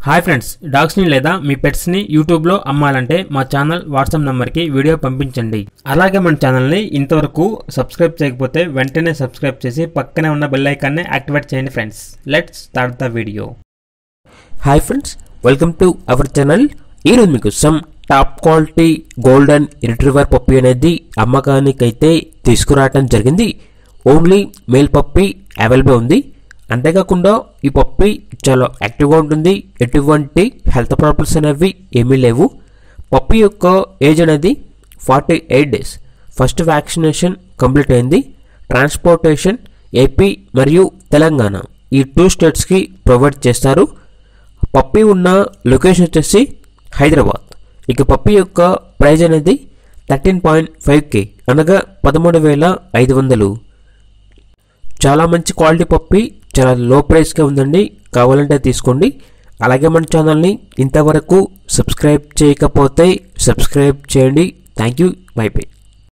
Hi friends, డాగ్స్ని లేదా మీ పెట్స్ని యూట్యూబ్లో అమ్మాలంటే మా ఛానల్ వాట్సాప్ నెంబర్కి వీడియో పంపించండి. అలాగే మన ఛానల్ని ఇంతవరకు సబ్స్క్రైబ్ చేయకపోతే వెంటనే సబ్స్క్రైబ్ చేసి పక్కనే ఉన్న బెల్ ఐకాన్ని యాక్టివేట్ చేయండి friends. Let's start the video. Hi friends, welcome to our channel. ఈరోజు మీకు some top quality golden retriever puppy అనేది అమ్మకానికైతే తీసుకురావడం జరిగింది. ఓన్లీ మేల్ పప్పీ అవైలబుల్ ఉంది. అంతేకాకుండా ఈ పప్పీ చాలా యాక్టివ్గా ఉంటుంది. ఎటువంటి హెల్త్ ప్రాబ్లమ్స్ అనేవి ఏమీ లేవు. పప్పీ యొక్క ఏజ్ అనేది 48 days. ఫస్ట్ వ్యాక్సినేషన్ కంప్లీట్ అయింది. ట్రాన్స్పోర్టేషన్ ఏపీ మరియు తెలంగాణ ఈ 2 స్టేట్స్కి ప్రొవైడ్ చేస్తారు. పప్పీ ఉన్న లొకేషన్ వచ్చేసి హైదరాబాద్. ఇక పప్పీ యొక్క ప్రైజ్ అనేది 13.5K అనగా 13,500. చాలా మంచి క్వాలిటీ పప్పీ, చాలా లో ప్రైస్గా ఉందండి. కావాలంటే తీసుకోండి. అలాగే మన ఛానల్ని ఇంతవరకు సబ్స్క్రైబ్ చేయకపోతే సబ్స్క్రైబ్ చేయండి. Thank you. By by.